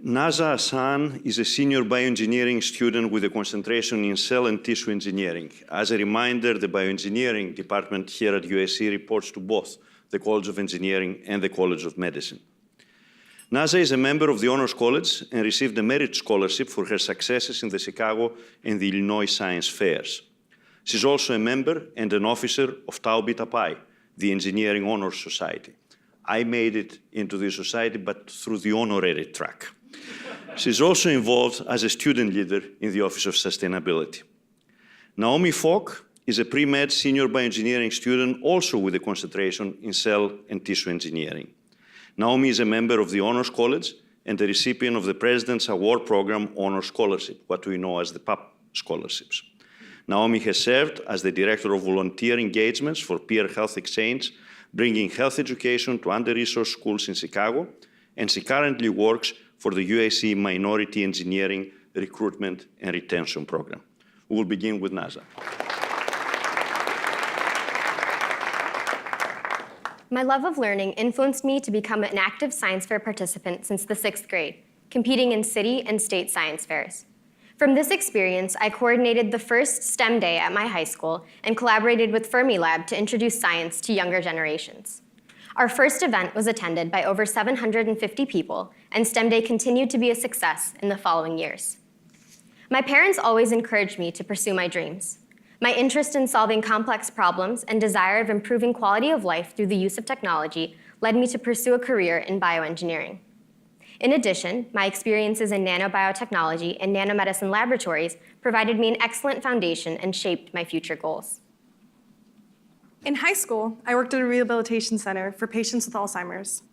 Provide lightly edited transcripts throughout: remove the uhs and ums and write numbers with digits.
Najah Ahsan is a senior bioengineering student with a concentration in cell and tissue engineering. As a reminder, the bioengineering department here at USC reports to both the College of Engineering and the College of Medicine. Najah is a member of the Honors College and received a merit scholarship for her successes in the Chicago and the Illinois Science Fairs. She's also a member and an officer of Tau Beta Pi, the Engineering Honors Society. I made it into the society, but through the honorary track. She's also involved as a student leader in the Office of Sustainability. Naomi Faulk is a pre-med senior bioengineering student, also with a concentration in cell and tissue engineering. Naomi is a member of the Honors College and a recipient of the President's Award Program Honors Scholarship, what we know as the PAP scholarships. Naomi has served as the Director of Volunteer Engagements for Peer Health Exchange, bringing health education to under-resourced schools in Chicago, and she currently works for the USC Minority Engineering Recruitment and Retention Program. We will begin with Najah. My love of learning influenced me to become an active science fair participant since the 6th grade, competing in city and state science fairs. From this experience, I coordinated the first STEM day at my high school and collaborated with Fermilab to introduce science to younger generations. Our first event was attended by over 750 people, and STEM Day continued to be a success in the following years. My parents always encouraged me to pursue my dreams. My interest in solving complex problems and desire of improving quality of life through the use of technology led me to pursue a career in bioengineering. In addition, my experiences in nanobiotechnology and nanomedicine laboratories provided me an excellent foundation and shaped my future goals. In high school, I worked at a rehabilitation center for patients with Alzheimer's.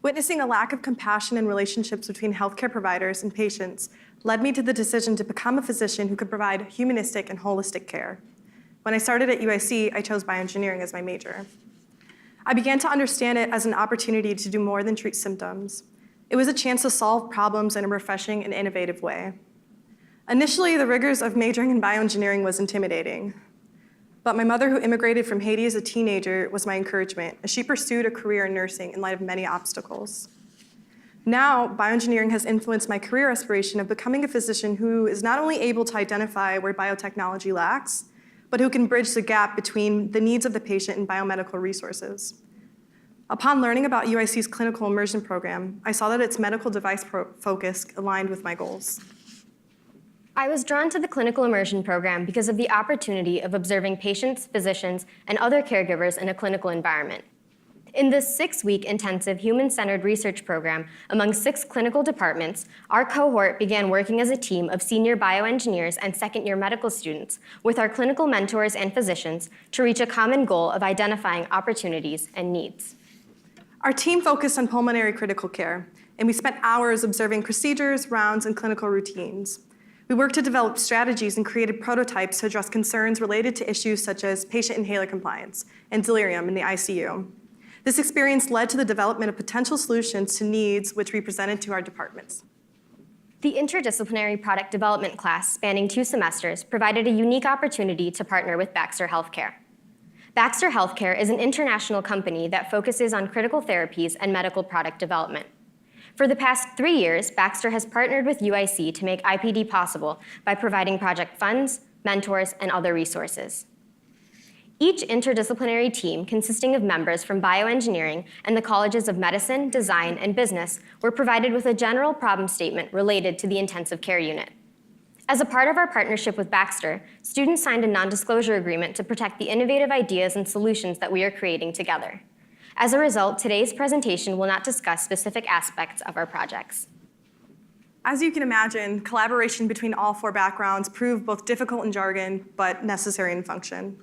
Witnessing a lack of compassion in relationships between healthcare providers and patients led me to the decision to become a physician who could provide humanistic and holistic care. When I started at USC, I chose bioengineering as my major. I began to understand it as an opportunity to do more than treat symptoms. It was a chance to solve problems in a refreshing and innovative way. Initially, the rigors of majoring in bioengineering was intimidating. But my mother, who immigrated from Haiti as a teenager, was my encouragement as she pursued a career in nursing in light of many obstacles. Now, bioengineering has influenced my career aspiration of becoming a physician who is not only able to identify where biotechnology lacks, but who can bridge the gap between the needs of the patient and biomedical resources. Upon learning about UIC's clinical immersion program, I saw that its medical device focus aligned with my goals. I was drawn to the clinical immersion program because of the opportunity of observing patients, physicians, and other caregivers in a clinical environment. In this 6-week intensive human-centered research program among 6 clinical departments, our cohort began working as a team of senior bioengineers and second-year medical students with our clinical mentors and physicians to reach a common goal of identifying opportunities and needs. Our team focused on pulmonary critical care, and we spent hours observing procedures, rounds, and clinical routines. We worked to develop strategies and created prototypes to address concerns related to issues such as patient inhaler compliance and delirium in the ICU. This experience led to the development of potential solutions to needs which we presented to our departments. The interdisciplinary product development class, spanning 2 semesters, provided a unique opportunity to partner with Baxter Healthcare. Baxter Healthcare is an international company that focuses on critical therapies and medical product development. For the past 3 years, Baxter has partnered with UIC to make IPD possible by providing project funds, mentors, and other resources. Each interdisciplinary team, consisting of members from bioengineering and the colleges of medicine, design, and business, were provided with a general problem statement related to the intensive care unit. As a part of our partnership with Baxter, students signed a non-disclosure agreement to protect the innovative ideas and solutions that we are creating together. As a result, today's presentation will not discuss specific aspects of our projects. As you can imagine, collaboration between all 4 backgrounds proved both difficult in jargon, but necessary in function.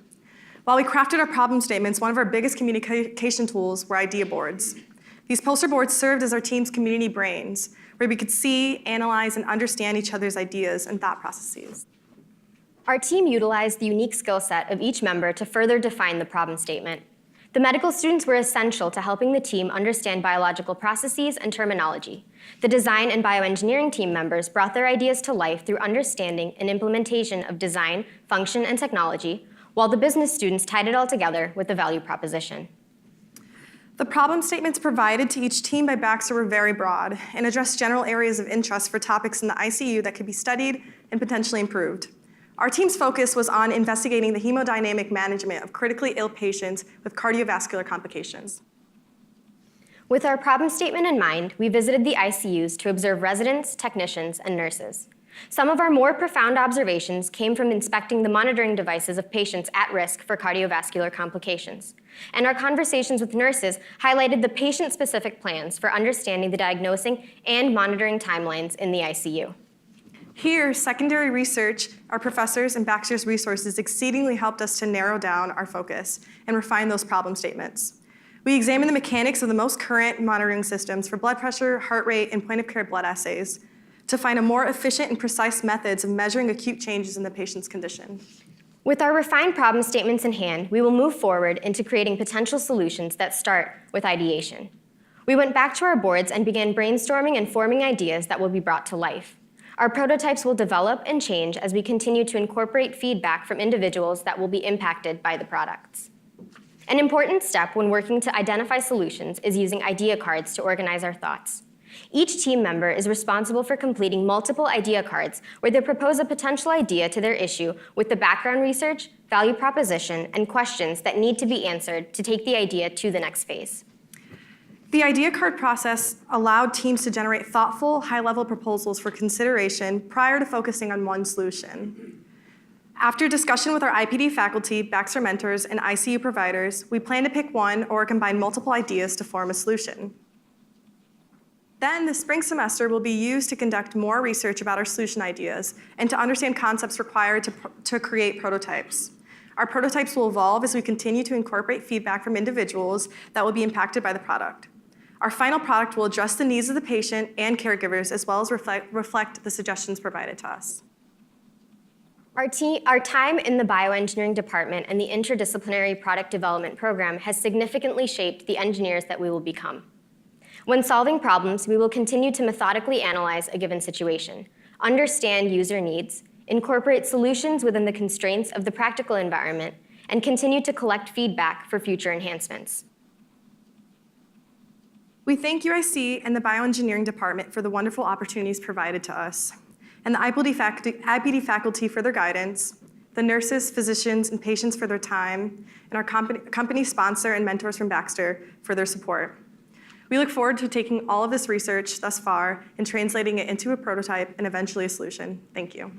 While we crafted our problem statements, one of our biggest communication tools were idea boards. These poster boards served as our team's community brains, where we could see, analyze, and understand each other's ideas and thought processes. Our team utilized the unique skill set of each member to further define the problem statement. The medical students were essential to helping the team understand biological processes and terminology. The design and bioengineering team members brought their ideas to life through understanding and implementation of design, function, and technology, while the business students tied it all together with the value proposition. The problem statements provided to each team by Baxter were very broad and addressed general areas of interest for topics in the ICU that could be studied and potentially improved. Our team's focus was on investigating the hemodynamic management of critically ill patients with cardiovascular complications. With our problem statement in mind, we visited the ICUs to observe residents, technicians, and nurses. Some of our more profound observations came from inspecting the monitoring devices of patients at risk for cardiovascular complications. And our conversations with nurses highlighted the patient-specific plans for understanding the diagnosing and monitoring timelines in the ICU. Here, secondary research, our professors, and Baxter's resources exceedingly helped us to narrow down our focus and refine those problem statements. We examined the mechanics of the most current monitoring systems for blood pressure, heart rate, and point-of-care blood assays to find a more efficient and precise methods of measuring acute changes in the patient's condition. With our refined problem statements in hand, we will move forward into creating potential solutions that start with ideation. We went back to our boards and began brainstorming and forming ideas that will be brought to life. Our prototypes will develop and change as we continue to incorporate feedback from individuals that will be impacted by the products. An important step when working to identify solutions is using idea cards to organize our thoughts. Each team member is responsible for completing multiple idea cards where they propose a potential idea to their issue with the background research, value proposition, and questions that need to be answered to take the idea to the next phase. The idea card process allowed teams to generate thoughtful, high-level proposals for consideration prior to focusing on one solution. After discussion with our IPD faculty, Baxter mentors, and ICU providers, we plan to pick one or combine multiple ideas to form a solution. Then the spring semester will be used to conduct more research about our solution ideas and to understand concepts required to create prototypes. Our prototypes will evolve as we continue to incorporate feedback from individuals that will be impacted by the product. Our final product will address the needs of the patient and caregivers as well as reflect the suggestions provided to us. Our time in the bioengineering department and the interdisciplinary product development program has significantly shaped the engineers that we will become. When solving problems, we will continue to methodically analyze a given situation, understand user needs, incorporate solutions within the constraints of the practical environment, and continue to collect feedback for future enhancements. We thank UIC and the Bioengineering Department for the wonderful opportunities provided to us, and the IPD faculty for their guidance, the nurses, physicians, and patients for their time, and our company sponsor and mentors from Baxter for their support. We look forward to taking all of this research thus far and translating it into a prototype and eventually a solution. Thank you.